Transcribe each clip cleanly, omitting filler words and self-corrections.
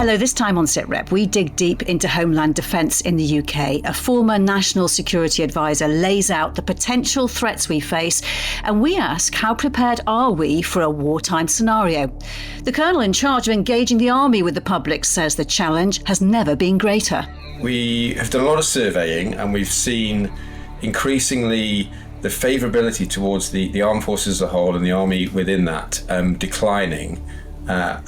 Hello, this time on Sitrep, we dig deep into Homeland defence in the UK. A former national security advisor lays out the potential threats we face, and we ask, how prepared are we for a wartime scenario? The colonel in charge of engaging the army with the public says the challenge has never been greater. We have done a lot of surveying, and we've seen increasingly the favourability towards the armed forces as a whole and the army within that declining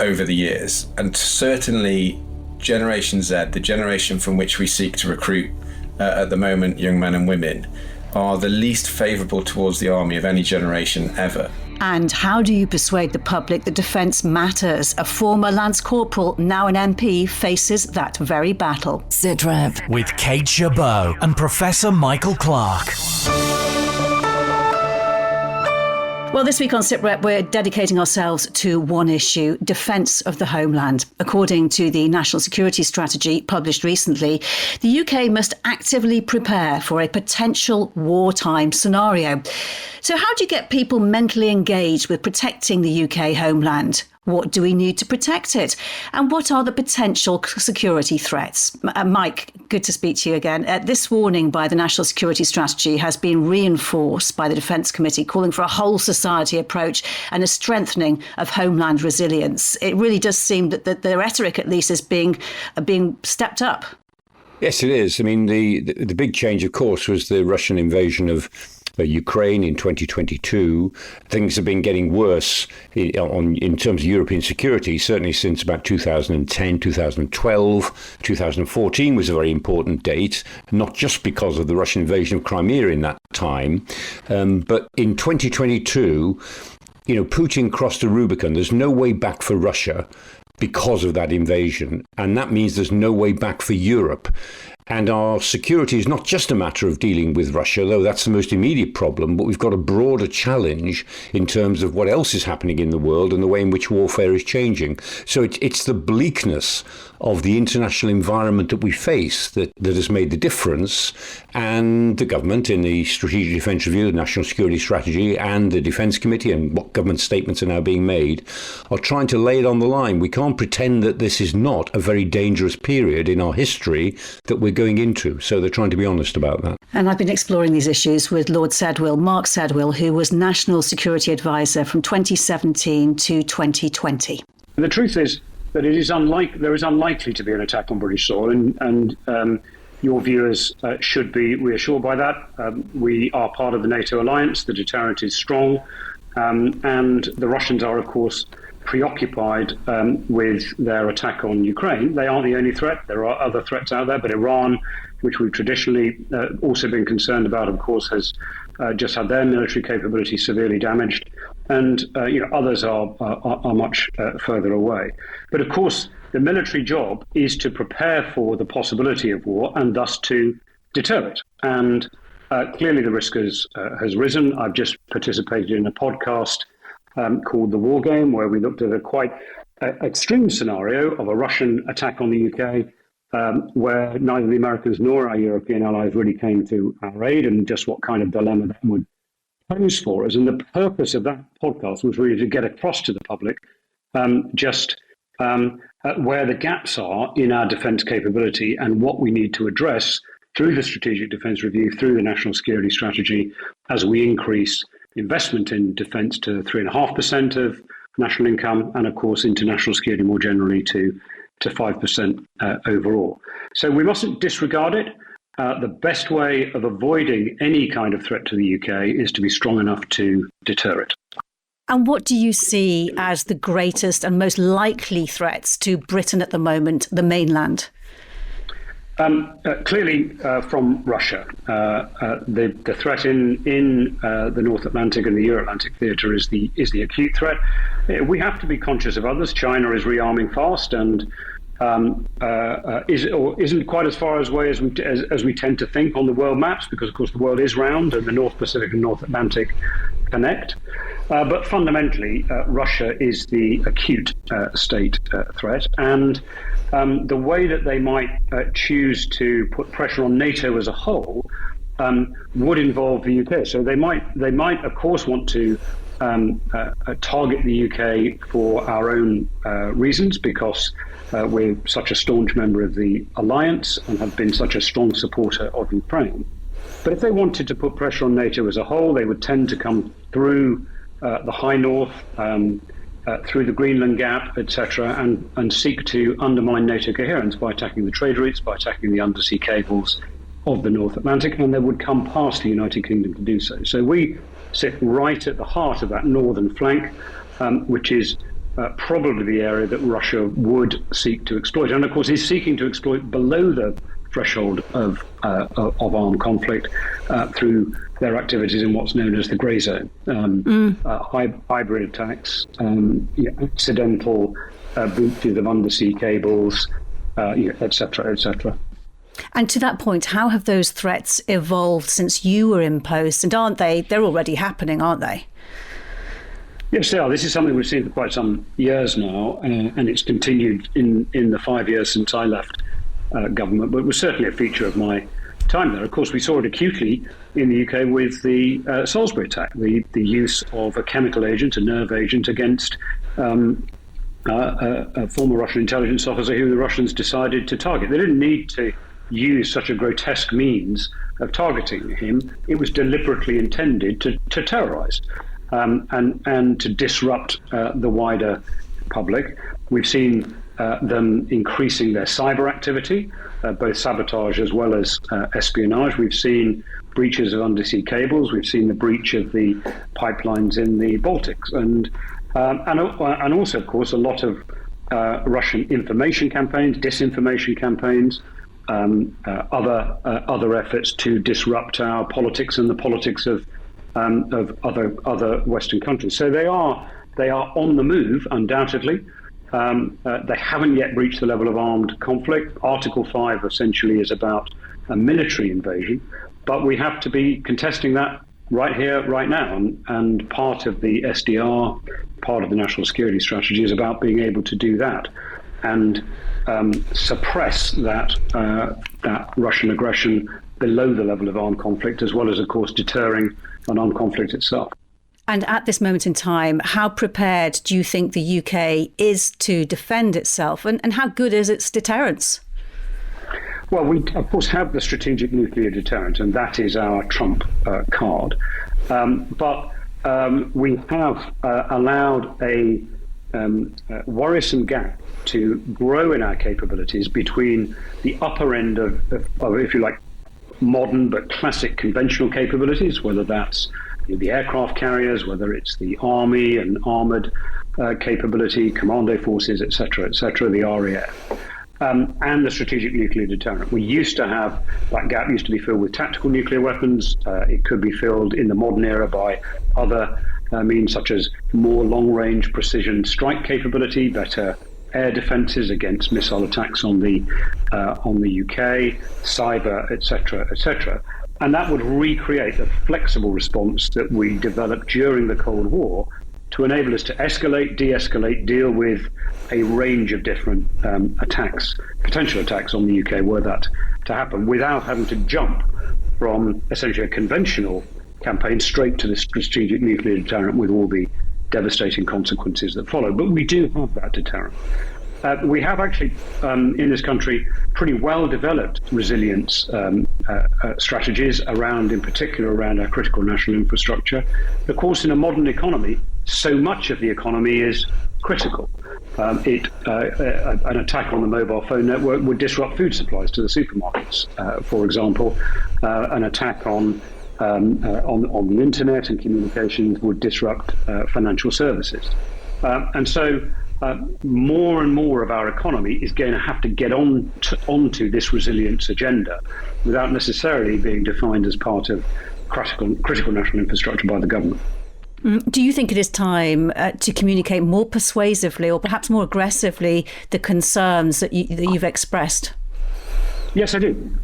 over the years. And certainly Generation Z, the generation from which we seek to recruit at the moment young men and women, are the least favourable towards the army of any generation ever. And how do you persuade the public that defence matters? A former Lance Corporal, now an MP, faces that very battle. Sitrep with Kate Gerbeau and Professor Michael Clarke. Well, this week on Sitrep, we're dedicating ourselves to one issue, defence of the homeland. According to the National Security Strategy published recently, the UK must actively prepare for a potential wartime scenario. So how do you get people mentally engaged with protecting the UK homeland? What do we need to protect it? And what are the potential security threats? Mike, good to speak to you again. This warning by the National Security Strategy has been reinforced by the Defence Committee, calling for a whole society approach and a strengthening of homeland resilience. It really does seem that the rhetoric, at least, is being stepped up. Yes, it is. I mean, the big change, of course, was the Russian invasion of Ukraine in 2022. Things have been getting worse in terms of European security, certainly since about 2010, 2012. 2014 was a very important date, not just because of the Russian invasion of Crimea in that time, but in 2022, Putin crossed the Rubicon. There's no way back for Russia because of that invasion, and that means there's no way back for Europe. And our security is not just a matter of dealing with Russia, though that's the most immediate problem, but we've got a broader challenge in terms of what else is happening in the world and the way in which warfare is changing. So it's the bleakness of the international environment that we face that has made the difference. And the government, in the Strategic Defence Review, the National Security Strategy, and the Defence Committee, and what government statements are now being made, are trying to lay it on the line. We can't pretend that this is not a very dangerous period in our history that we're going into. So they're trying to be honest about that. And I've been exploring these issues with Lord Sedwill, Mark Sedwill, who was National Security Advisor from 2017 to 2020. The truth is that there is unlikely to be an attack on British soil, and your viewers should be reassured by that. We are part of the NATO alliance. The deterrent is strong, and the Russians are, of course, preoccupied with their attack on Ukraine. They aren't the only threat. There are other threats out there, but Iran, which we've traditionally also been concerned about, of course, has just had their military capability severely damaged, and others are much further away. But of course, the military job is to prepare for the possibility of war and thus to deter it. And clearly, the risk has risen. I've just participated in a podcast called The War Game, where we looked at a quite extreme scenario of a Russian attack on the UK, where neither the Americans nor our European allies really came to our aid, and just what kind of dilemma that would pose for us. And the purpose of that podcast was really to get across to the public where the gaps are in our defence capability and what we need to address through the Strategic Defence Review, through the National Security Strategy, as we increase investment in defence to 3.5% of national income, and of course international security more generally to 5% overall. So we mustn't disregard it. The best way of avoiding any kind of threat to the UK is to be strong enough to deter it. And what do you see as the greatest and most likely threats to Britain at the moment, the mainland? Clearly, from Russia, the threat in the North Atlantic and the Euro-Atlantic theatre is the acute threat. We have to be conscious of others. China is rearming fast and isn't quite as far away as we tend to think on the world maps, because of course the world is round and the North Pacific and North Atlantic connect. But fundamentally, Russia is the acute state threat, and the way that they might choose to put pressure on NATO as a whole would involve the UK. So they might, of course, want to target the UK for our own reasons, because we're such a staunch member of the alliance and have been such a strong supporter of Ukraine. But if they wanted to put pressure on NATO as a whole, they would tend to come through the High North, through the Greenland Gap, etc., and seek to undermine NATO coherence by attacking the trade routes, by attacking the undersea cables of the North Atlantic, and they would come past the United Kingdom to do so. So we sit right at the heart of that northern flank, which is probably the area that Russia would seek to exploit, and of course is seeking to exploit below the threshold of armed conflict through their activities in what's known as the grey zone, hybrid attacks, accidental breaches of undersea cables, etc., etc. And to that point, how have those threats evolved since you were in post? And aren't they? They're already happening, aren't they? Yes, they are. This is something we've seen for quite some years now, and it's continued in the 5 years since I left government, but it was certainly a feature of my time there. Of course, we saw it acutely in the UK with the Salisbury attack, the use of a chemical agent, a nerve agent, against a former Russian intelligence officer who the Russians decided to target. They didn't need to use such a grotesque means of targeting him. It was deliberately intended to terrorize and to disrupt the wider public. We've seen them increasing their cyber activity, both sabotage as well as espionage. We've seen breaches of undersea cables. We've seen the breach of the pipelines in the Baltics, and also, of course, a lot of Russian information campaigns, disinformation campaigns, other efforts to disrupt our politics and the politics of other Western countries. So they are on the move, undoubtedly. They haven't yet reached the level of armed conflict. Article 5 essentially is about a military invasion, but we have to be contesting that right here, right now. And part of the SDR, part of the national security strategy, is about being able to do that and suppress that Russian aggression below the level of armed conflict, as well as, of course, deterring an armed conflict itself. And at this moment in time, how prepared do you think the UK is to defend itself, and how good is its deterrence? Well, we, of course, have the strategic nuclear deterrent, and that is our trump card. But we have allowed a worrisome gap to grow in our capabilities between the upper end of, if you like, modern but classic conventional capabilities, whether that's the aircraft carriers, whether it's the army and armoured capability, commando forces, etc., the RAF, and the strategic nuclear deterrent. We used to have, that gap used to be filled with tactical nuclear weapons. It could be filled in the modern era by other means, such as more long-range precision strike capability, better air defences against missile attacks on the UK, cyber, etc. And that would recreate the flexible response that we developed during the Cold War to enable us to escalate, de-escalate, deal with a range of different attacks, potential attacks on the UK, were that to happen, without having to jump from essentially a conventional campaign straight to the strategic nuclear deterrent with all the devastating consequences that follow. But we do have that deterrent. We have actually, in this country, pretty well-developed resilience strategies in particular around our critical national infrastructure. Of course, in a modern economy, so much of the economy is critical. An attack on the mobile phone network would disrupt food supplies to the supermarkets, for example. An attack on the internet and communications would disrupt financial services. And so more and more of our economy is going to have to get onto this resilience agenda without necessarily being defined as part of critical national infrastructure by the government. Do you think it is time to communicate more persuasively or perhaps more aggressively the concerns that you've expressed? Yes, I do.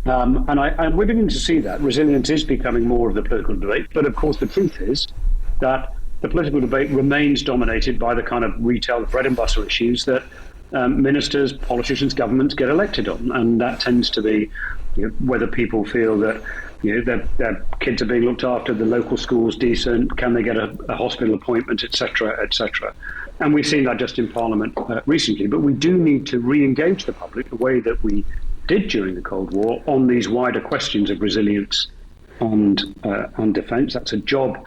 And we're beginning to see that. Resilience is becoming more of the political debate. But of course, the truth is that the political debate remains dominated by the kind of retail bread and butter issues that ministers, politicians, governments get elected on. And that tends to be whether people feel that their kids are being looked after, the local school's decent, can they get a hospital appointment, etc., etc. And we've seen that just in Parliament recently. But we do need to re-engage the public the way that we did during the Cold War on these wider questions of resilience and defence. That's a job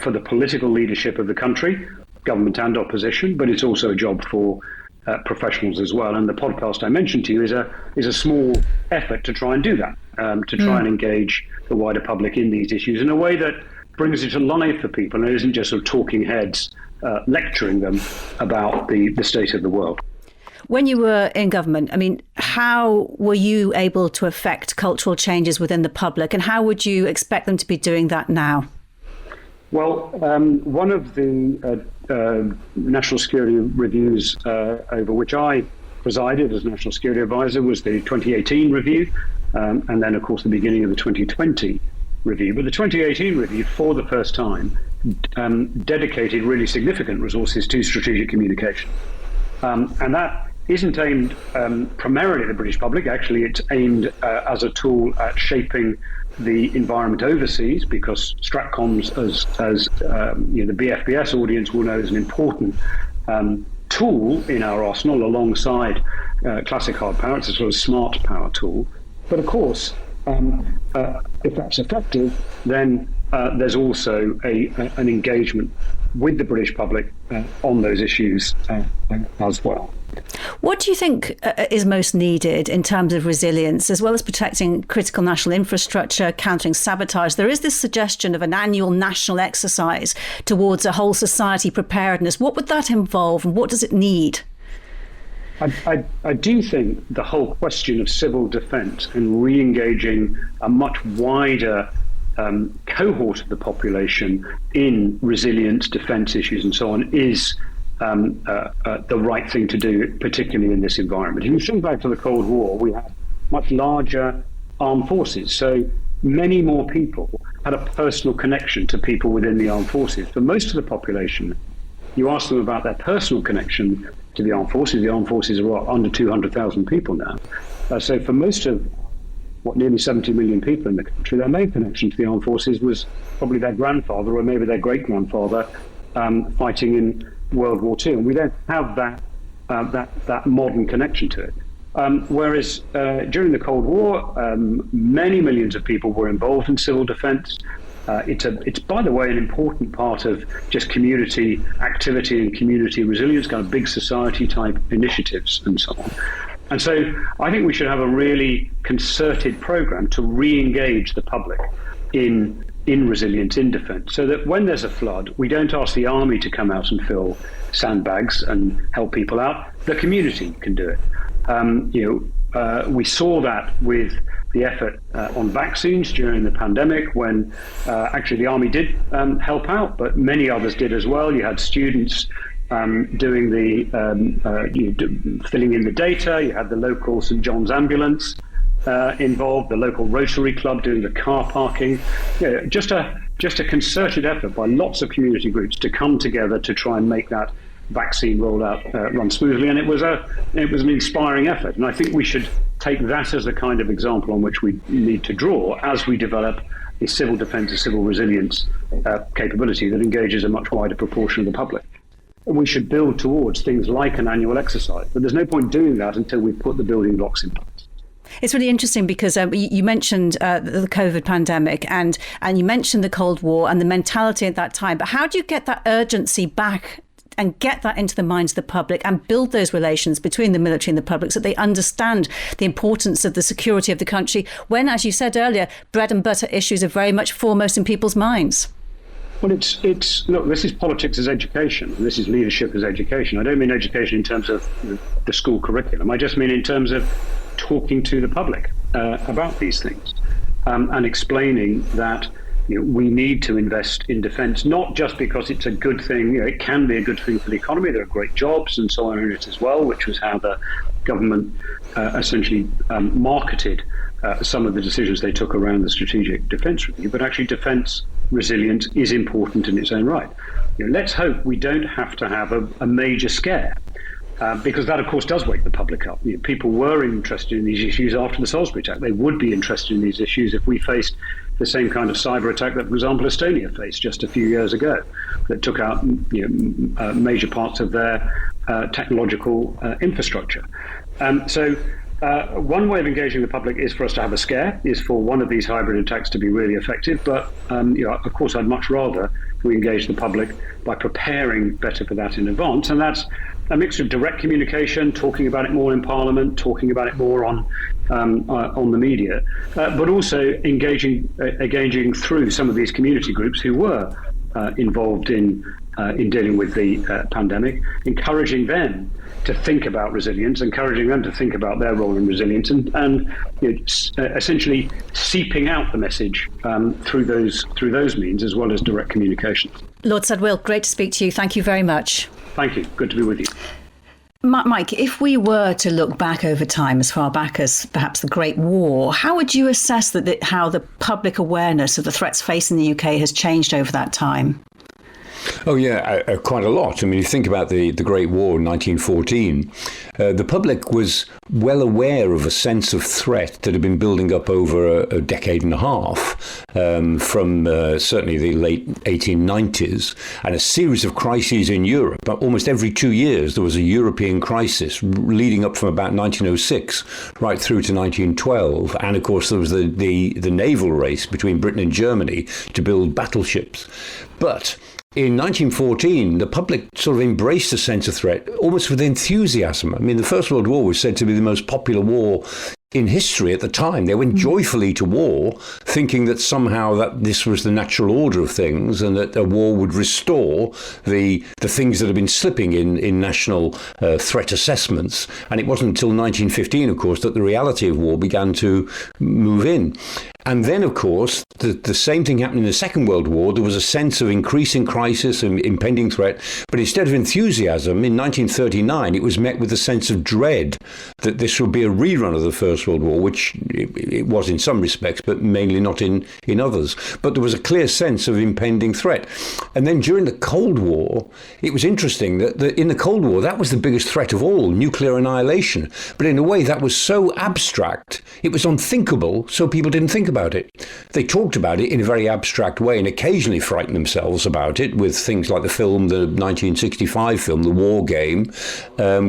for the political leadership of the country, government and opposition, but it's also a job for professionals as well. And the podcast I mentioned to you is a small effort to try and do that, to try and engage the wider public in these issues in a way that brings it to life for people and isn't just sort of talking heads lecturing them about the state of the world. When you were in government, I mean, how were you able to affect cultural changes within the public, and how would you expect them to be doing that now? Well, one of the national security reviews over which I presided as National Security Advisor was the 2018 review, and then, of course, the beginning of the 2020 review. But the 2018 review, for the first time, dedicated really significant resources to strategic communication. And that isn't aimed primarily at the British public. Actually, it's aimed as a tool at shaping the environment overseas, because Stratcoms, as the BFBS audience will know, is an important tool in our arsenal alongside classic hard power. It's a sort of smart power tool. But of course, if that's effective, then there's also an engagement with the British public on those issues as well. What do you think is most needed in terms of resilience, as well as protecting critical national infrastructure, countering sabotage? There is this suggestion of an annual national exercise towards a whole society preparedness. What would that involve, and what does it need? I do think the whole question of civil defence and re-engaging a much wider cohort of the population in resilience, defence issues and so on is the right thing to do, particularly in this environment. If you think back to the Cold War, we had much larger armed forces. So many more people had a personal connection to people within the armed forces. For most of the population, you ask them about their personal connection to the armed forces are under 200,000 people now. So for most of nearly 70 million people in the country, their main connection to the armed forces was probably their grandfather or maybe their great-grandfather fighting in World War II. And we don't have that modern connection to it. Whereas during the Cold War, many millions of people were involved in civil defence. It's, by the way, an important part of just community activity and community resilience, kind of big society type initiatives and so on. And so I think we should have a really concerted programme to re-engage the public in resilience, in defence, so that when there's a flood, we don't ask the army to come out and fill sandbags and help people out. The community can do it. We saw that with the effort on vaccines during the pandemic, when actually the army did help out, but many others did as well. You had students doing the filling in the data. You had the local St John's ambulance involved, the local Rotary Club doing the car parking. Just a concerted effort by lots of community groups to come together to try and make that vaccine rollout run smoothly, and it was an inspiring effort. And I think we should take that as the kind of example on which we need to draw as we develop a civil defence, a civil resilience capability that engages a much wider proportion of the public. And we should build towards things like an annual exercise, but there's no point doing that until we've put the building blocks in place. It's really interesting because you mentioned the COVID pandemic and you mentioned the Cold War and the mentality at that time. But how do you get that urgency back and get that into the minds of the public and build those relations between the military and the public so that they understand the importance of the security of the country when, as you said earlier, bread and butter issues are very much foremost in people's minds? Well, look, this is politics as education. This is leadership as education. I don't mean education in terms of the school curriculum. I just mean in terms of talking to the public about these things and explaining that we need to invest in defence, not just because it's a good thing. It can be a good thing for the economy. There are great jobs and so on in it as well, which was how the government essentially marketed some of the decisions they took around the strategic defence review. But actually, defence resilience is important in its own right. Let's hope we don't have to have a major scare because that, of course, does wake the public up. People were interested in these issues after the Salisbury attack. They would be interested in these issues if we faced the same kind of cyber attack that, for example, Estonia faced just a few years ago, that took out major parts of their technological infrastructure. So one way of engaging the public is for us to have a scare, is for one of these hybrid attacks to be really effective. But, of course, I'd much rather we engage the public by preparing better for that in advance. And that's a mix of direct communication, talking about it more in Parliament, talking about it more on the media, but also engaging through some of these community groups who were involved in dealing with the pandemic, encouraging them to think about resilience, encouraging them to think about their role in resilience, and essentially seeping out the message through those means, as well as direct communications. Lord Sedwill, great to speak to you. Thank you very much. Thank you. Good to be with you. Mike, if we were to look back over time, as far back as perhaps the Great War, how would you assess how the public awareness of the threats facing the UK has changed over that time? Oh, yeah, quite a lot. I mean, you think about the Great War in 1914, the public was well aware of a sense of threat that had been building up over a decade and a half, from certainly the late 1890s, and a series of crises in Europe. Almost every 2 years, there was a European crisis leading up from about 1906 right through to 1912. And, of course, there was the naval race between Britain and Germany to build battleships. But in 1914, the public sort of embraced a sense of threat almost with enthusiasm. I mean, the First World War was said to be the most popular war in history at the time. They went joyfully to war, thinking that somehow that this was the natural order of things and that a war would restore the things that had been slipping in national threat assessments. And it wasn't until 1915, of course, that the reality of war began to move in. And then, of course, the same thing happened in the Second World War. There was a sense of increasing crisis and impending threat. But instead of enthusiasm, in 1939, it was met with a sense of dread that this would be a rerun of the First World War, which it was in some respects, but mainly not in others. But there was a clear sense of impending threat. And then during the Cold War, it was interesting that in the Cold War, that was the biggest threat of all, nuclear annihilation. But in a way, that was so abstract, it was unthinkable, so people didn't think about it. They talked about it in a very abstract way and occasionally frightened themselves about it with things like the 1965 film, The War Game,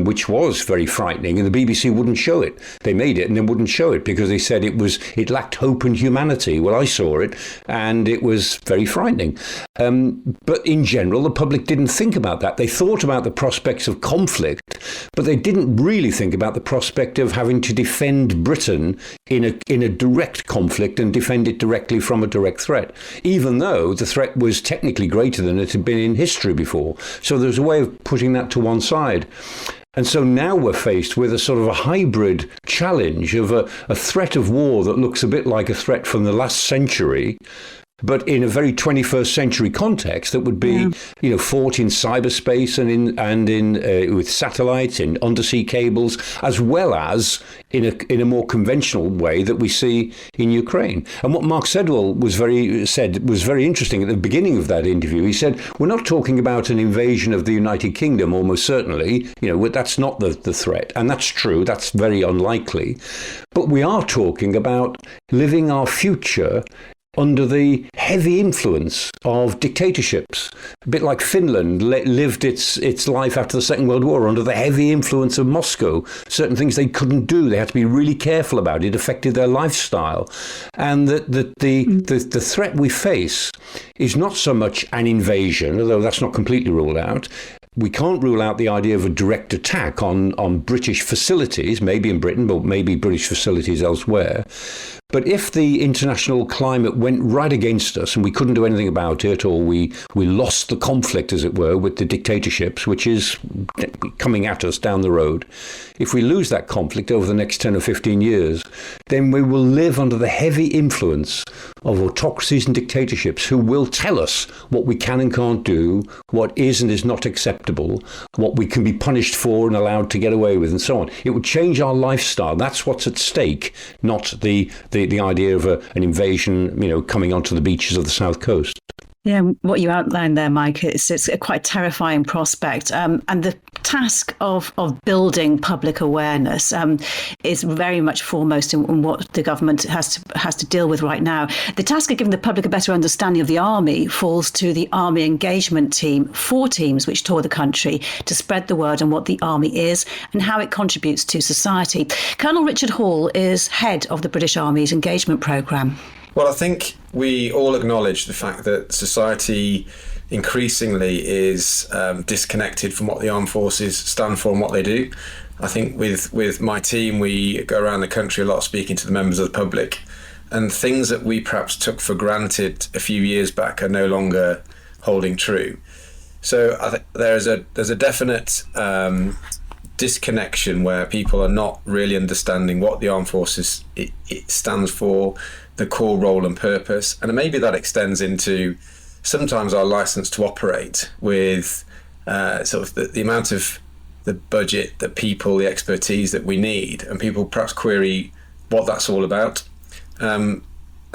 which was very frightening, and the BBC wouldn't show it. They made it and then wouldn't show it because they said it lacked hope and humanity. Well, I saw it and it was very frightening. But in general, the public didn't think about that. They thought about the prospects of conflict, but they didn't really think about the prospect of having to defend Britain in a direct conflict and defend it directly from a direct threat, even though the threat was technically greater than it had been in history before. So there's a way of putting that to one side. And so now we're faced with a sort of a hybrid challenge of a threat of war that looks a bit like a threat from the last century, but in a very 21st century context that would be, fought in cyberspace and in with satellites and undersea cables, as well as in a more conventional way that we see in Ukraine. And what Mark Sedwill was very interesting at the beginning of that interview. He said, we're not talking about an invasion of the United Kingdom, almost certainly. That's not the threat. And that's true. That's very unlikely. But we are talking about living our future under the heavy influence of dictatorships, a bit like Finland lived its life after the Second World War under the heavy influence of Moscow. Certain things they couldn't do, they had to be really careful about. It affected their lifestyle. And the threat we face is not so much an invasion, although that's not completely ruled out. We can't rule out the idea of a direct attack on British facilities, maybe in Britain, but maybe British facilities elsewhere. But if the international climate went right against us and we couldn't do anything about it, or we lost the conflict, as it were, with the dictatorships, which is coming at us down the road, if we lose that conflict over the next 10 or 15 years, then we will live under the heavy influence of autocracies and dictatorships who will tell us what we can and can't do, what is and is not acceptable, what we can be punished for and allowed to get away with, and so on. It would change our lifestyle. That's what's at stake, not the idea of an invasion, coming onto the beaches of the south coast. Yeah, what you outlined there, Mike, it's a quite terrifying prospect. And the task of building public awareness is very much foremost in what the government has to deal with right now. The task of giving the public a better understanding of the Army falls to the Army Engagement Team, 4 teams which tour the country to spread the word on what the Army is and how it contributes to society. Colonel Richard Hall is head of the British Army's engagement programme. Well, I think we all acknowledge the fact that society increasingly is disconnected from what the armed forces stand for and what they do. I think with my team, we go around the country a lot speaking to the members of the public, and things that we perhaps took for granted a few years back are no longer holding true. So I think there's a definite disconnection where people are not really understanding what the armed forces it stands for, the core role and purpose, and maybe that extends into sometimes our license to operate with sort of the amount of the budget, the people, the expertise that we need, and people perhaps query what that's all about. I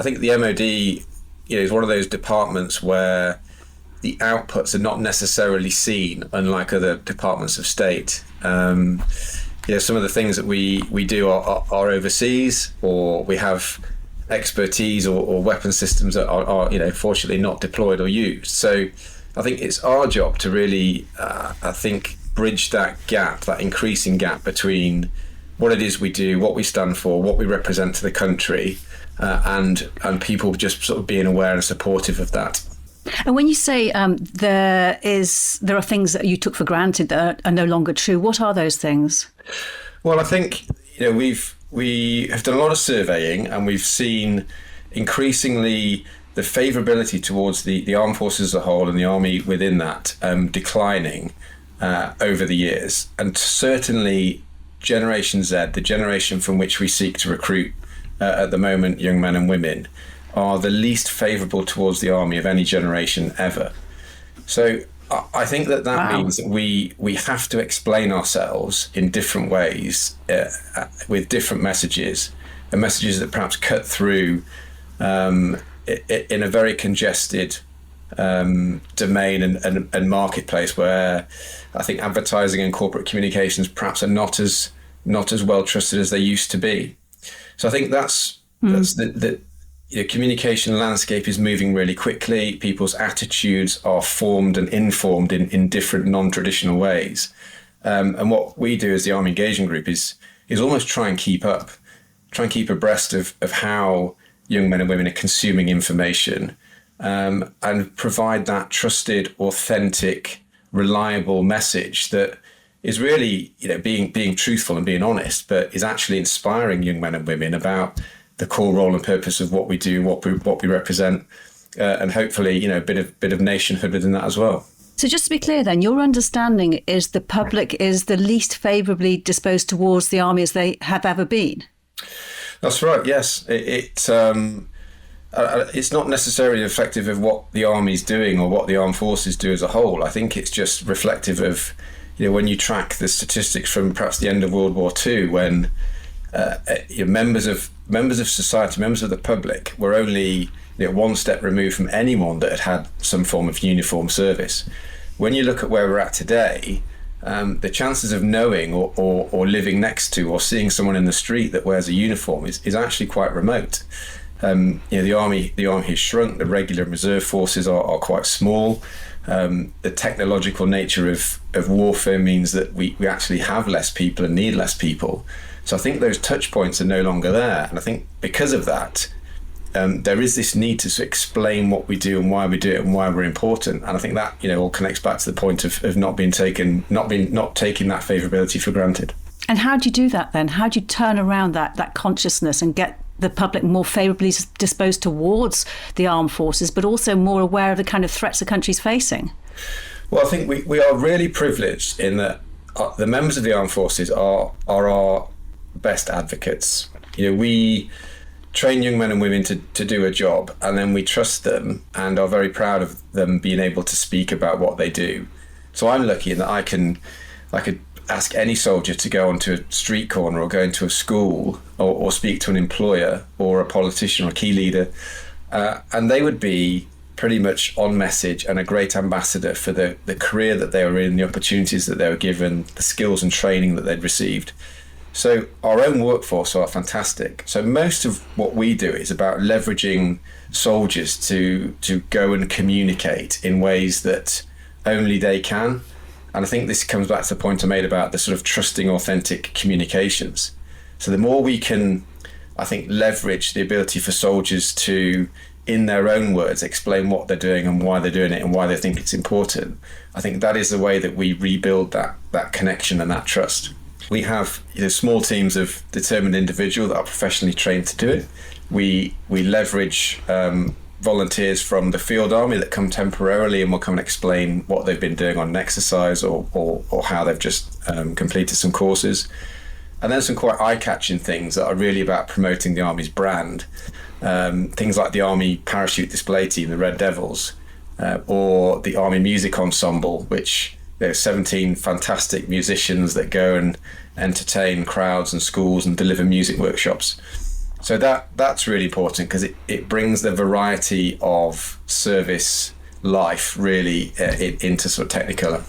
think the MOD, is one of those departments where the outputs are not necessarily seen, unlike other departments of state. Some of the things that we do are overseas, or we have expertise or weapon systems that are fortunately not deployed or used. So I think it's our job to really bridge that gap, that increasing gap between what it is we do, what we stand for, what we represent to the country, and people just sort of being aware and supportive of that. And when you say there are things that you took for granted that are no longer true, what are those things? Well, I think we have done a lot of surveying, and we've seen increasingly the favourability towards the armed forces as a whole and the Army within that declining over the years. And certainly Generation Z, the generation from which we seek to recruit at the moment young men and women, are the least favourable towards the Army of any generation ever. So I think that wow. means that we have to explain ourselves in different ways with different messages, and messages that perhaps cut through in a very congested domain and marketplace where I think advertising and corporate communications perhaps are not as well trusted as they used to be. So I think that's the communication landscape is moving really quickly. People's attitudes are formed and informed in different non-traditional ways. And what we do as the Army Engagement Group is almost try and keep abreast of how young men and women are consuming information, and provide that trusted, authentic, reliable message that is really, being truthful and being honest, but is actually inspiring young men and women about the core role and purpose of what we do, what we represent, and hopefully, a bit of nationhood within that as well. So just to be clear then, your understanding is the public is the least favourably disposed towards the Army as they have ever been? That's right, yes. It's not necessarily reflective of what the Army's doing or what the armed forces do as a whole. I think it's just reflective of, when you track the statistics from perhaps the end of World War II, when members of society, members of the public were only one step removed from anyone that had some form of uniform service. When you look at where we're at today, the chances of knowing or living next to or seeing someone in the street that wears a uniform is actually quite remote. The army has shrunk. The regular and reserve forces are quite small. The technological nature of warfare means that we actually have less people and need less people. So I think those touch points are no longer there. And I think because of that, there is this need to explain what we do and why we do it and why we're important. And I think that, all connects back to the point of not taking that favourability for granted. And how do you do that then? How do you turn around that consciousness and get the public more favourably disposed towards the armed forces, but also more aware of the kind of threats the country's facing? Well, I think we are really privileged in that the members of the armed forces are our best advocates. We train young men and women to do a job, and then we trust them and are very proud of them being able to speak about what they do. So I'm lucky in that I could ask any soldier to go onto a street corner or go into a school or speak to an employer or a politician or a key leader, and they would be pretty much on message and a great ambassador for the career that they were in, the opportunities that they were given, the skills and training that they'd received. So our own workforce are fantastic. So most of what we do is about leveraging soldiers to go and communicate in ways that only they can. And I think this comes back to the point I made about the sort of trusting, authentic communications. So the more we can, I think, leverage the ability for soldiers to, in their own words, explain what they're doing and why they're doing it and why they think it's important, I think that is the way that we rebuild that connection and that trust. We have small teams of determined individuals that are professionally trained to do it. We leverage volunteers from the field army that come temporarily and will come and explain what they've been doing on an exercise or how they've just completed some courses. And then some quite eye-catching things that are really about promoting the Army's brand. Things like the Army Parachute Display Team, the Red Devils, or the Army Music Ensemble, which there's 17 fantastic musicians that go and entertain crowds and schools and deliver music workshops. So that's really important because it brings the variety of service life really into sort of Technicolor.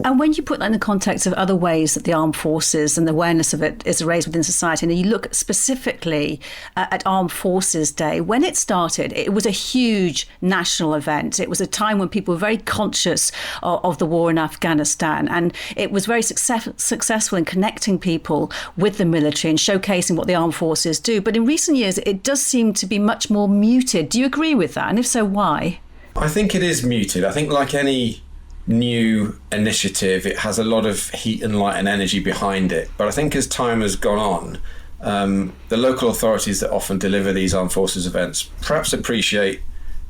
And when you put that in the context of other ways that the armed forces and the awareness of it is raised within society, and you look specifically at Armed Forces Day, when it started, it was a huge national event. It was a time when people were very conscious of the war in Afghanistan, and it was very successful in connecting people with the military and showcasing what the armed forces do. But in recent years, it does seem to be much more muted. Do you agree with that? And if so, why? I think it is muted. I think like any new initiative, it has a lot of heat and light and energy behind it. But I think as time has gone on, the local authorities that often deliver these armed forces events perhaps appreciate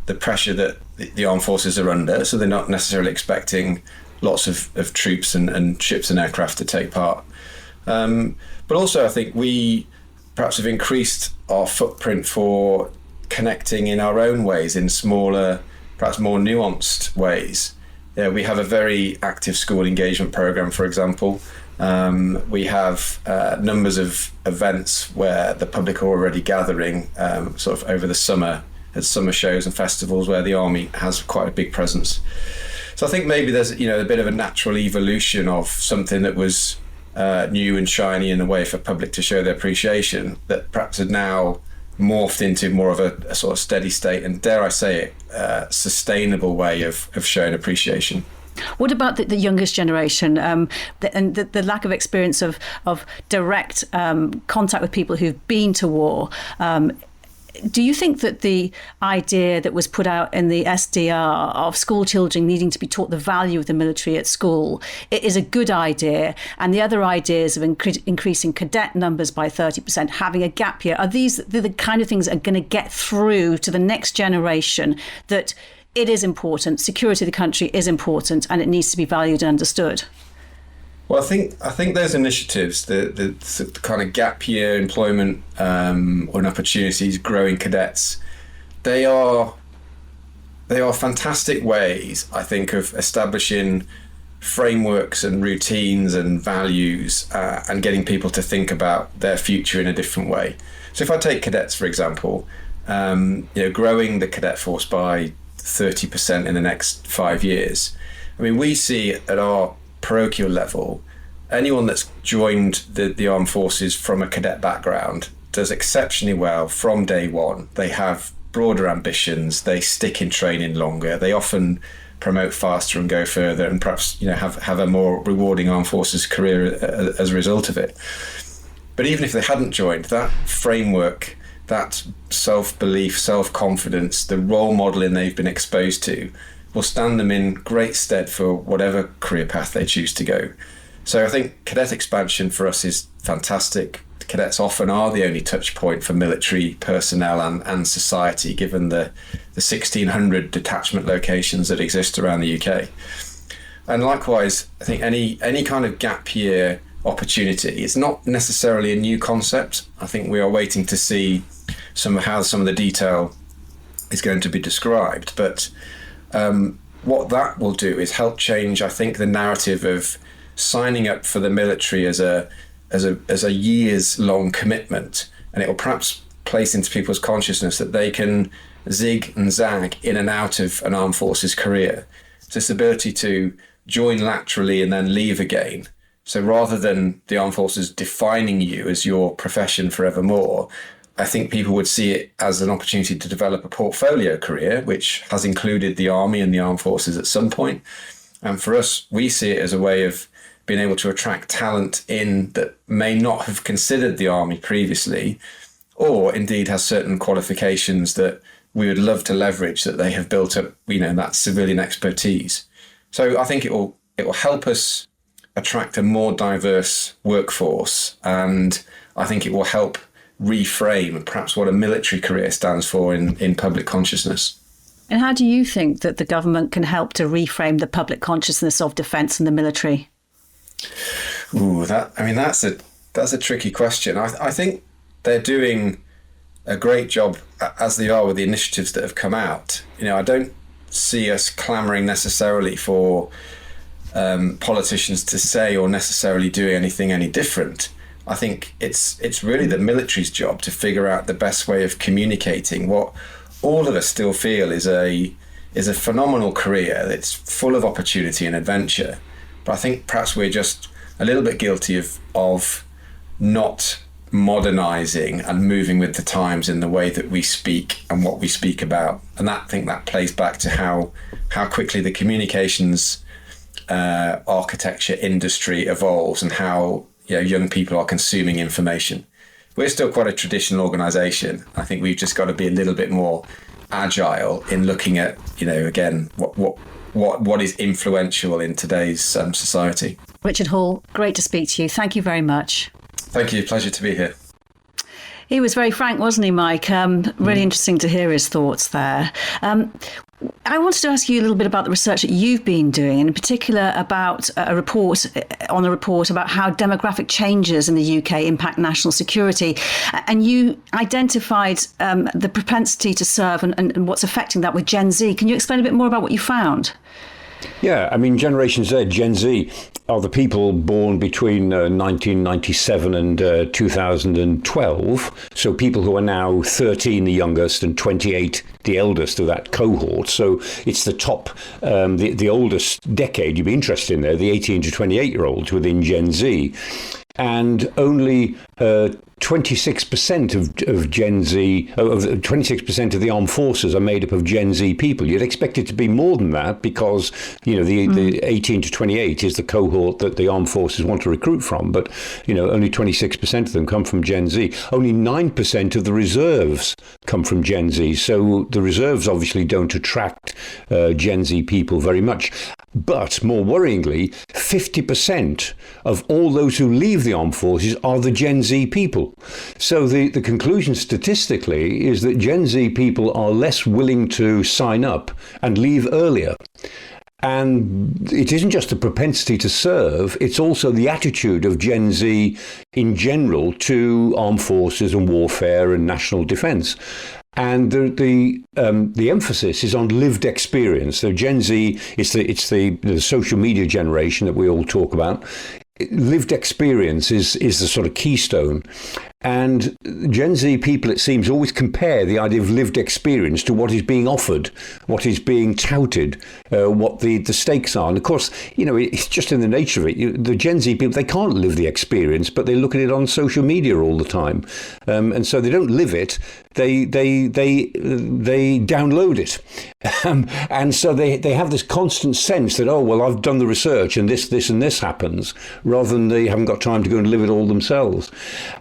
the pressure that the armed forces are under, so they're not necessarily expecting lots of troops and ships and aircraft to take part. But also I think we perhaps have increased our footprint for connecting in our own ways, in smaller, perhaps more nuanced ways. Yeah, we have a very active school engagement program, for example. We have numbers of events where the public are already gathering sort of over the summer at summer shows and festivals where the Army has quite a big presence. So I think maybe there's a bit of a natural evolution of something that was new and shiny in a way for public to show their appreciation that perhaps had now morphed into more of a sort of steady state and, dare I say it, sustainable way of showing appreciation. What about the youngest generation and the lack of experience of direct contact with people who've been to war? Do you think that the idea that was put out in the SDR of school children needing to be taught the value of the military at school is a good idea? And the other ideas of increasing cadet numbers by 30%, having a gap year, are these the kind of things that are going to get through to the next generation that it is important, security of the country is important, and it needs to be valued and understood? Well, I think those initiatives, the kind of gap year employment or opportunities, growing cadets, they are fantastic ways, I think, of establishing frameworks and routines and values and getting people to think about their future in a different way. So if I take cadets, for example, growing the cadet force by 30% in the next 5 years. I mean, we see at our parochial level, anyone that's joined the armed forces from a cadet background does exceptionally well from day one. They have broader ambitions, they stick in training longer, they often promote faster and go further, and perhaps have a more rewarding armed forces career as a result of it. But even if they hadn't joined, that framework, that self-belief, self-confidence, the role modeling they've been exposed to will stand them in great stead for whatever career path they choose to go. So I think cadet expansion for us is fantastic. Cadets often are the only touch point for military personnel and society, given the 1,600 detachment locations that exist around the UK. And likewise, I think any kind of gap year opportunity, it's not necessarily a new concept. I think we are waiting to see how some of the detail is going to be described. But what that will do is help change, I think, the narrative of signing up for the military as a years long commitment, and it will perhaps place into people's consciousness that they can zig and zag in and out of an armed forces career. It's this ability to join laterally and then leave again. So rather than the armed forces defining you as your profession forevermore, I think people would see it as an opportunity to develop a portfolio career, which has included the army and the armed forces at some point. And for us, we see it as a way of being able to attract talent in that may not have considered the army previously, or indeed has certain qualifications that we would love to leverage, that they have built up, that civilian expertise. So I think it will help us attract a more diverse workforce, and I think it will help reframe perhaps what a military career stands for in public consciousness. And how do you think that the government can help to reframe the public consciousness of defence and the military? That's a tricky question. I think they're doing a great job as they are with the initiatives that have come out. I don't see us clamouring necessarily for politicians to say or necessarily doing anything any different. I think it's really the military's job to figure out the best way of communicating what all of us still feel is a phenomenal career that's full of opportunity and adventure. But I think perhaps we're just a little bit guilty of not modernising and moving with the times in the way that we speak and what we speak about. And I think that plays back to how quickly the communications architecture industry evolves and how young people are consuming information. We're still quite a traditional organisation. I think we've just got to be a little bit more agile in looking at, again, what is influential in today's society. Richard Hall, great to speak to you. Thank you very much. Thank you. Pleasure to be here. He was very frank, wasn't he, Mike? Really interesting to hear his thoughts there. I wanted to ask you a little bit about the research that you've been doing, and in particular about a report about how demographic changes in the UK impact national security. And you identified the propensity to serve and what's affecting that with Gen Z. Can you explain a bit more about what you found? Yeah, Generation Z, Gen Z, are the people born between 1997 and 2012. So people who are now 13, the youngest, and 28, the eldest of that cohort. So it's the top, the oldest decade you'd be interested in there, the 18 to 28-year-olds within Gen Z. And only 26% of Gen Z, 26% of the armed forces are made up of Gen Z people. You'd expect it to be more than that because, the 18 to 28 is the cohort that the armed forces want to recruit from. But, only 26% of them come from Gen Z. Only 9% of the reserves come from Gen Z. So the reserves obviously don't attract Gen Z people very much. But more worryingly, 50% of all those who leave the armed forces are the Gen Z people. So the conclusion statistically is that Gen Z people are less willing to sign up and leave earlier. And it isn't just the propensity to serve, it's also the attitude of Gen Z in general to armed forces and warfare and national defence. And the emphasis is on lived experience. So Gen Z, it's the social media generation that we all talk about. Lived experience is the sort of keystone. And Gen Z people, it seems, always compare the idea of lived experience to what is being offered, what is being touted, what the stakes are. And of course, it's just in the nature of it. The Gen Z people, they can't live the experience, but they look at it on social media all the time. And so they don't live it. They download it. And so they have this constant sense that, I've done the research and this and this happens, rather than they haven't got time to go and live it all themselves.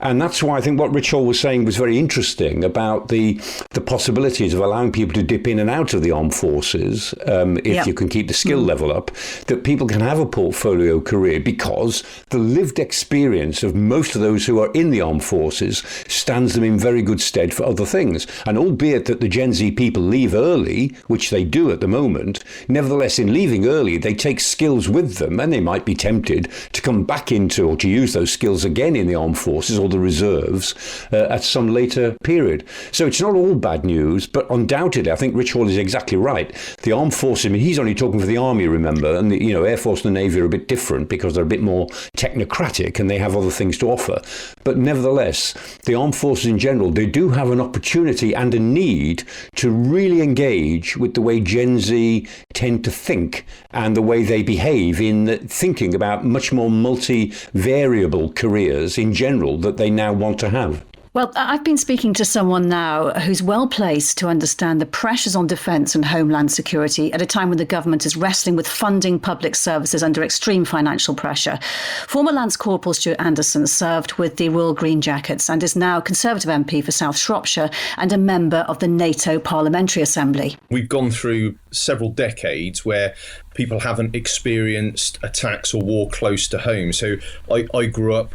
And that's why I think what Rich Hall was saying was very interesting about the possibilities of allowing people to dip in and out of the armed forces, if you can keep the skill level up, that people can have a portfolio career because the lived experience of most of those who are in the armed forces stands them in very good stead for other things. And albeit that the Gen Z people leave early, which they do at the moment, nevertheless, in leaving early, they take skills with them and they might be tempted to come back into or to use those skills again in the armed forces or the reserve reserves at some later period. So it's not all bad news, but undoubtedly, I think Rich Hall is exactly right. The armed forces, I mean, he's only talking for the Army, remember, and the Air Force and the Navy are a bit different because they're a bit more technocratic and they have other things to offer. But nevertheless, the armed forces in general, they do have an opportunity and a need to really engage with the way Gen Z tend to think and the way they behave in thinking about much more multi-variable careers in general that they now want to have. Well, I've been speaking to someone now who's well placed to understand the pressures on defence and homeland security at a time when the government is wrestling with funding public services under extreme financial pressure. Former Lance Corporal Stuart Anderson served with the Royal Green Jackets and is now Conservative MP for South Shropshire and a member of the NATO Parliamentary Assembly. We've gone through several decades where people haven't experienced attacks or war close to home. So I grew up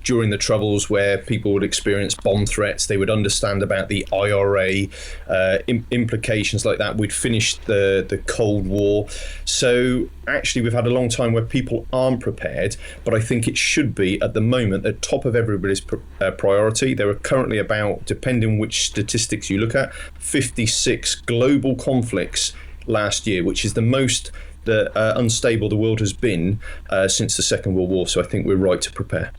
during the Troubles, where people would experience bomb threats. They would understand about the IRA, implications like that. We'd finished the Cold War. So actually, we've had a long time where people aren't prepared, but I think it should be, at the moment, at top of everybody's priority. There are currently about, depending which statistics you look at, 56 global conflicts last year, which is the most unstable the world has been since the Second World War. So I think we're right to prepare.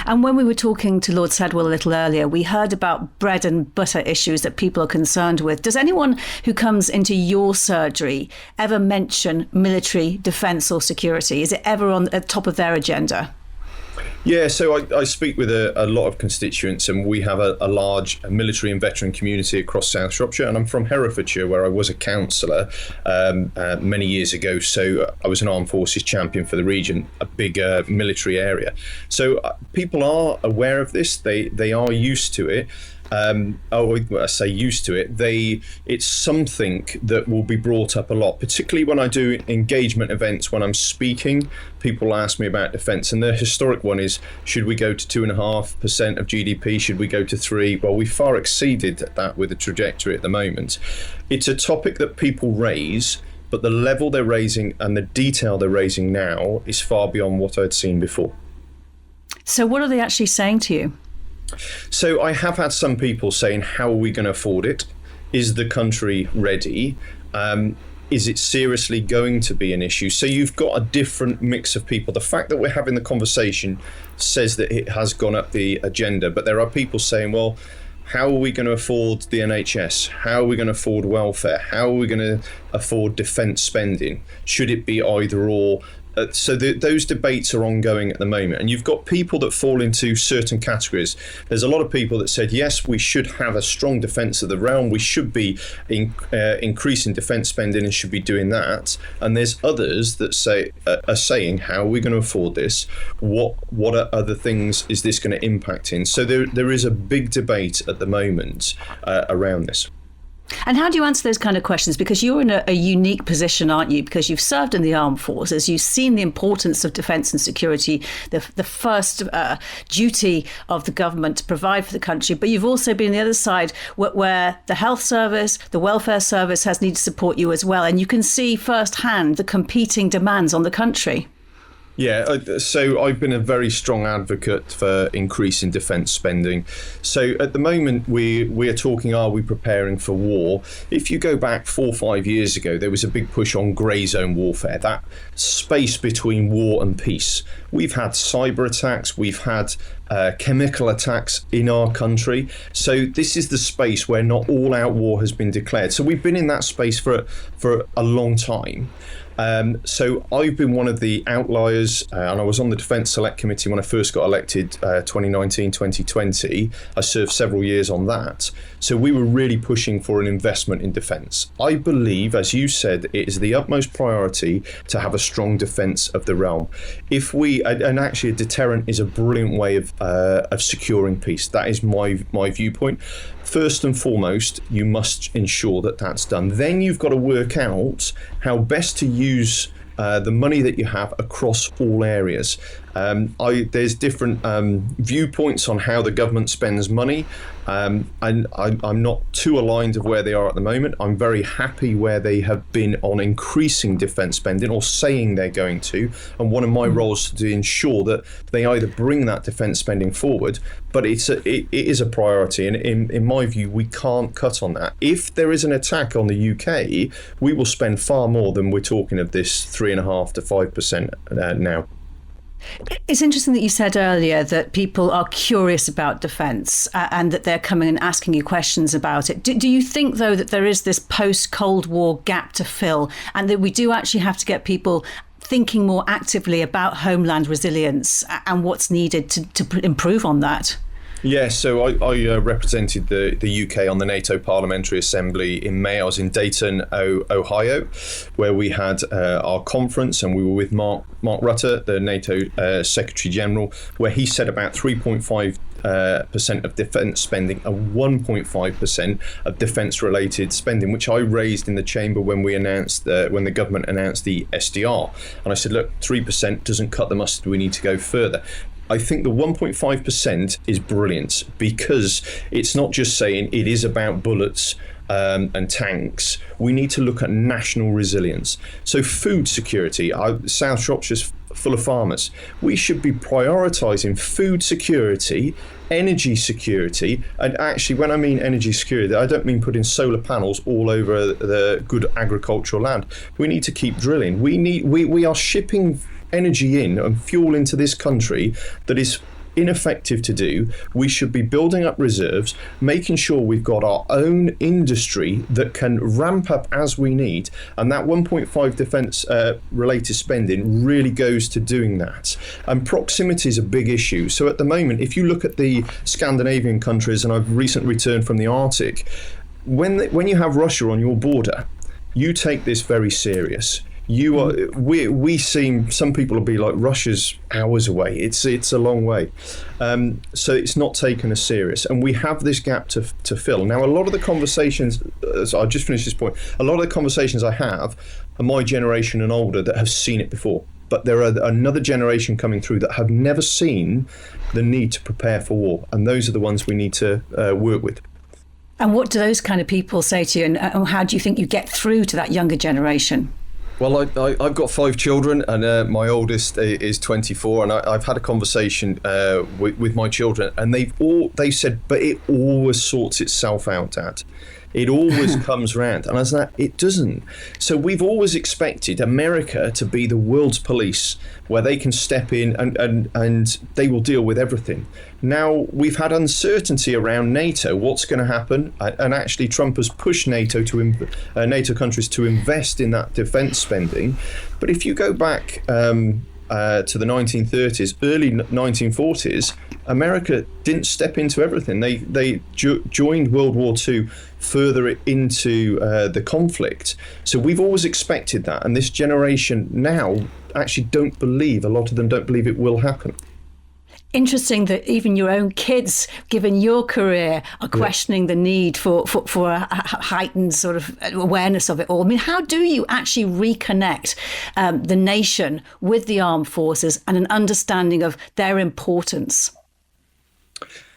And when we were talking to Lord Sedwill a little earlier, we heard about bread and butter issues that people are concerned with. Does anyone who comes into your surgery ever mention military, defence or security? Is it ever on the top of their agenda? Yeah, so I speak with a lot of constituents, and we have a large military and veteran community across South Shropshire, and I'm from Herefordshire, where I was a councillor many years ago. So I was an armed forces champion for the region, a big military area. So people are aware of this. They are used to it. I say used to it. It's something that will be brought up a lot, particularly when I do engagement events. When I'm speaking, people ask me about defence, and the historic one is: should we go to 2.5% of GDP? Should we go to 3%? Well, we far exceeded that with the trajectory at the moment. It's a topic that people raise, but the level they're raising and the detail they're raising now is far beyond what I'd seen before. So, what are they actually saying to you? So I have had some people saying, how are we going to afford it? Is the country ready? Is it seriously going to be an issue? So you've got a different mix of people. The fact that we're having the conversation says that it has gone up the agenda, but there are people saying, well, how are we going to afford the NHS? How are we going to afford welfare? How are we going to afford defence spending? Should it be either or? So those debates are ongoing at the moment, and you've got people that fall into certain categories. There's a lot of people that said, yes, we should have a strong defence of the realm, we should be increasing defence spending and should be doing that. And there's others that are saying, how are we going to afford this? What are other things is this going to impact in? So there is a big debate at the moment around this. And how do you answer those kind of questions? Because you're in a unique position, aren't you? Because you've served in the armed forces, you've seen the importance of defence and security, the first duty of the government to provide for the country. But you've also been on the other side where the health service, the welfare service has needed to support you as well. And you can see firsthand the competing demands on the country. Yeah, so I've been a very strong advocate for increasing defence spending. So at the moment, we are talking, are we preparing for war? If you go back 4 or 5 years ago, there was a big push on grey zone warfare, that space between war and peace. We've had cyber attacks, we've had chemical attacks in our country. So this is the space where not all out war has been declared. So we've been in that space for a long time. So I've been one of the outliers, and I was on the Defence Select Committee when I first got elected 2019, 2020. I served several years on that. So we were really pushing for an investment in defence. I believe, as you said, it is the utmost priority to have a strong defence of the realm. And actually a deterrent is a brilliant way of securing peace. That is my viewpoint. First and foremost, you must ensure that that's done. Then you've got to work out how best to use the money that you have across all areas. There's different viewpoints on how the government spends money. And I'm not too aligned of where they are at the moment. I'm very happy where they have been on increasing defence spending or saying they're going to. And one of my roles is to ensure that they either bring that defence spending forward, but it is a priority. And in my view, we can't cut on that. If there is an attack on the UK, we will spend far more than we're talking of this 3.5% to 5% now. It's interesting that you said earlier that people are curious about defence and that they're coming and asking you questions about it. Do you think, though, that there is this post-Cold War gap to fill and that we do actually have to get people thinking more actively about homeland resilience and what's needed to improve on that? Yeah, so I represented the UK on the NATO Parliamentary Assembly in May. I was in Dayton, Ohio, where we had our conference, and we were with Mark Rutte, the NATO Secretary General, where he said about 3.5% of defence spending and 1.5% of defence-related spending, which I raised in the chamber when we announced when the government announced the SDR. And I said, look, 3% doesn't cut the mustard. We need to go further. I think the 1.5% is brilliant because it's not just saying it is about bullets and tanks. We need to look at national resilience. So food security, South Shropshire's full of farmers. We should be prioritising food security, energy security, and actually when I mean energy security, I don't mean putting solar panels all over the good agricultural land. We need to keep drilling. We are shipping energy in and fuel into this country that is ineffective to do. We should be building up reserves, making sure we've got our own industry that can ramp up as we need, and that 1.5 defence related spending really goes to doing that. And proximity is a big issue. So at the moment, if you look at the Scandinavian countries, and I've recently returned from the Arctic, when you have Russia on your border, you take this very serious. We seem, some people will be like, Russia's hours away. It's a long way. So it's not taken as serious. And we have this gap to fill. Now, a lot of the conversations, so I'll just finish this point, a lot of the conversations I have are my generation and older that have seen it before. But there are another generation coming through that have never seen the need to prepare for war. And those are the ones we need to work with. And what do those kind of people say to you? And how do you think you get through to that younger generation? Well, I've got 5 children, and my oldest is 24, and I've had a conversation with my children, and they said, but it always sorts itself out, Dad. It always comes round. And I was like, it doesn't. So we've always expected America to be the world's police, where they can step in and they will deal with everything. Now, we've had uncertainty around NATO, what's going to happen. And actually, Trump has pushed NATO countries to invest in that defence spending. But if you go back to the 1930s, early 1940s, America didn't step into everything. They joined World War II further into the conflict. So we've always expected that. And this generation now actually a lot of them don't believe it will happen. Interesting that even your own kids, given your career, are questioning the need for a heightened sort of awareness of it all. I mean, how do you actually reconnect the nation with the armed forces and an understanding of their importance?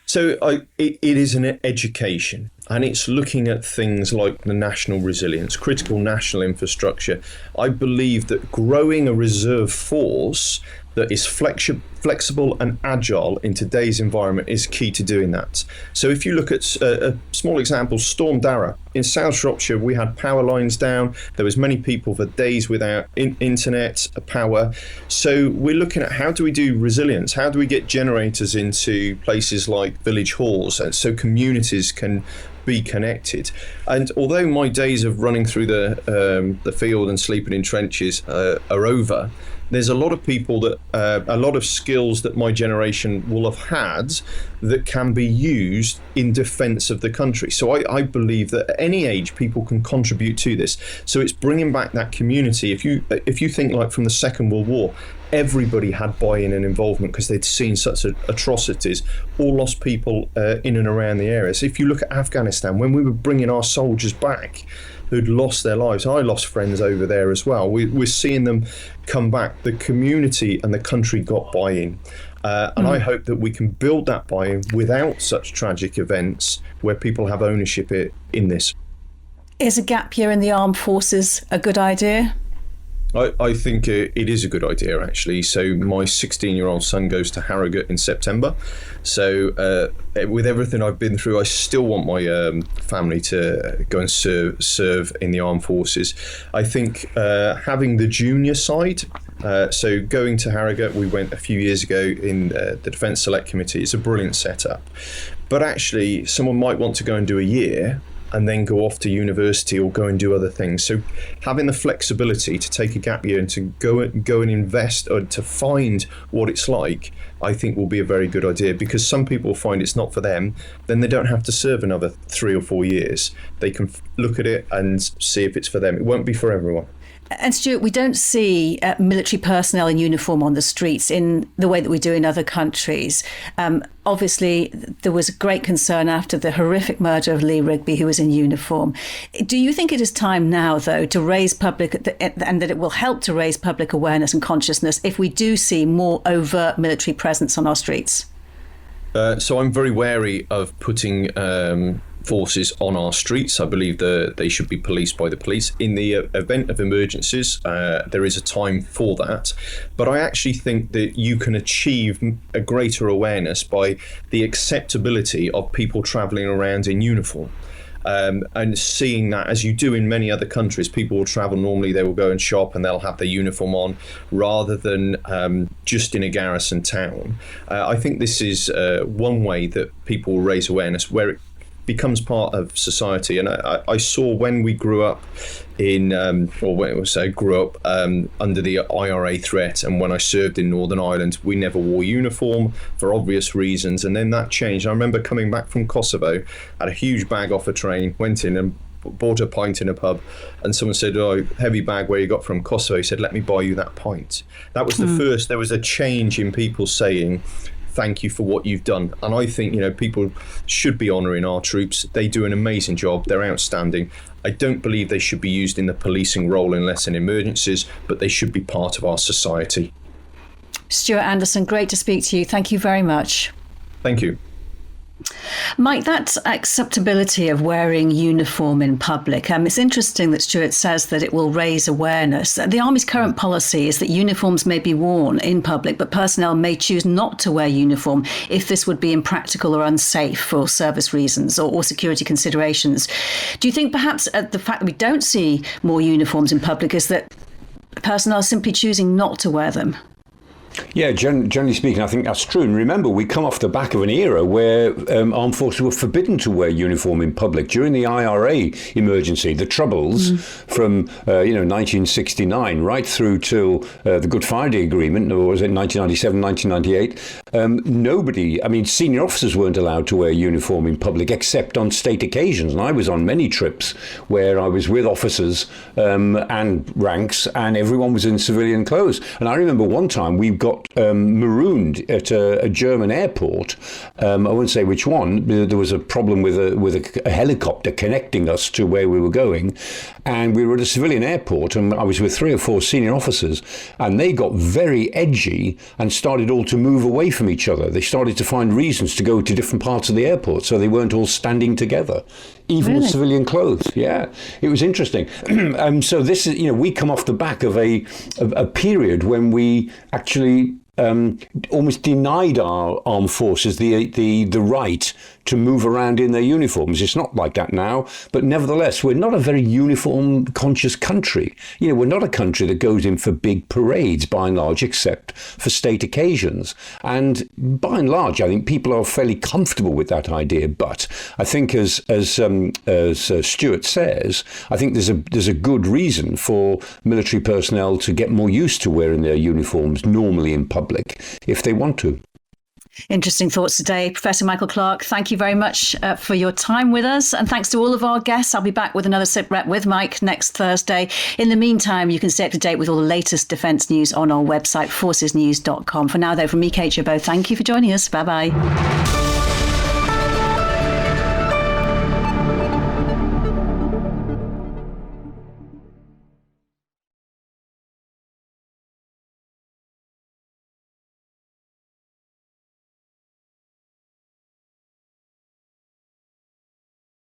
So it is an education, and it's looking at things like the national resilience, critical national infrastructure. I believe that growing a reserve force that is flexible and agile in today's environment is key to doing that. So if you look at a small example, Storm Dara. In South Shropshire, we had power lines down. There was many people for days without internet, power. So we're looking at how do we do resilience? How do we get generators into places like village halls so communities can be connected? And although my days of running through the field and sleeping in trenches are over, there's a lot of people that a lot of skills that my generation will have had that can be used in defence of the country. So I believe that at any age people can contribute to this. So it's bringing back that community. If you think like from the Second World War, everybody had buy-in and involvement because they'd seen such atrocities, all lost people in and around the area. So if you look at Afghanistan, when we were bringing our soldiers back, who'd lost their lives. I lost friends over there as well. We're seeing them come back. The community and the country got buy-in. And I hope that we can build that buy-in without such tragic events where people have ownership in this. Is a gap year in the armed forces a good idea? I think it is a good idea, actually. So my 16-year-old son goes to Harrogate in September. So with everything I've been through, I still want my family to go and serve in the armed forces. I think having the junior side, so going to Harrogate, we went a few years ago in the Defence Select Committee. It's a brilliant setup. But actually, someone might want to go and do a year and then go off to university or go and do other things. So having the flexibility to take a gap year and to go and invest or to find what it's like, I think will be a very good idea, because some people find it's not for them, then they don't have to serve another 3 or 4 years. They can look at it and see if it's for them. It won't be for everyone. And Stuart, we don't see military personnel in uniform on the streets in the way that we do in other countries. Obviously, there was great concern after the horrific murder of Lee Rigby, who was in uniform. Do you think it is time now, though, to raise public, and that it will help to raise public awareness and consciousness if we do see more overt military presence on our streets? So I'm very wary of putting forces on our streets. I believe that they should be policed by the police. In the event of emergencies, there is a time for that. But I actually think that you can achieve a greater awareness by the acceptability of people travelling around in uniform. And seeing that, as you do in many other countries, people will travel normally, they will go and shop and they'll have their uniform on rather than just in a garrison town. I think this is one way that people will raise awareness, where it becomes part of society. And I saw when we grew up under the IRA threat, and when I served in Northern Ireland, we never wore uniform for obvious reasons, and then that changed. I remember coming back from Kosovo, had a huge bag off a train, went in and bought a pint in a pub, and someone said, "Oh, heavy bag, where you got from?" Kosovo. He said, "Let me buy you that pint." That was the first. There was a change in people saying, "Thank you for what you've done." And I think, people should be honouring our troops. They do an amazing job. They're outstanding. I don't believe they should be used in the policing role unless in emergencies, but they should be part of our society. Stuart Anderson, great to speak to you. Thank you very much. Thank you. Mike, that acceptability of wearing uniform in public, it's interesting that Stuart says that it will raise awareness. The Army's current policy is that uniforms may be worn in public, but personnel may choose not to wear uniform if this would be impractical or unsafe for service reasons or security considerations. Do you think perhaps the fact that we don't see more uniforms in public is that personnel are simply choosing not to wear them? Yeah, generally speaking, I think that's true. And remember, we come off the back of an era where armed forces were forbidden to wear uniform in public. During the IRA emergency, the Troubles from 1969 right through till the Good Friday Agreement, or was it 1997, 1998, senior officers weren't allowed to wear uniform in public except on state occasions. And I was on many trips where I was with officers and ranks, and everyone was in civilian clothes. And I remember one time we got marooned at a German airport. I won't say which one. There was a problem with a helicopter connecting us to where we were going, and we were at a civilian airport, and I was with 3 or 4 senior officers, and they got very edgy and started all to move away from each other. They started to find reasons to go to different parts of the airport, so they weren't all standing together, even with civilian clothes. Yeah, it was interesting. So this is, we come off the back of a period when we actually almost denied our armed forces the right to move around in their uniforms. It's not like that now, but nevertheless, we're not a very uniform conscious country. We're not a country that goes in for big parades by and large, except for state occasions. And by and large, I think people are fairly comfortable with that idea. But I think, as Stuart says, I think there's a good reason for military personnel to get more used to wearing their uniforms normally in public if they want to. Interesting thoughts today. Professor Michael Clarke, thank you very much for your time with us. And thanks to all of our guests. I'll be back with another Sitrep with Mike next Thursday. In the meantime, you can stay up to date with all the latest defence news on our website, forcesnews.com. For now, though, from me, Kate Gerbeau, thank you for joining us. Bye-bye.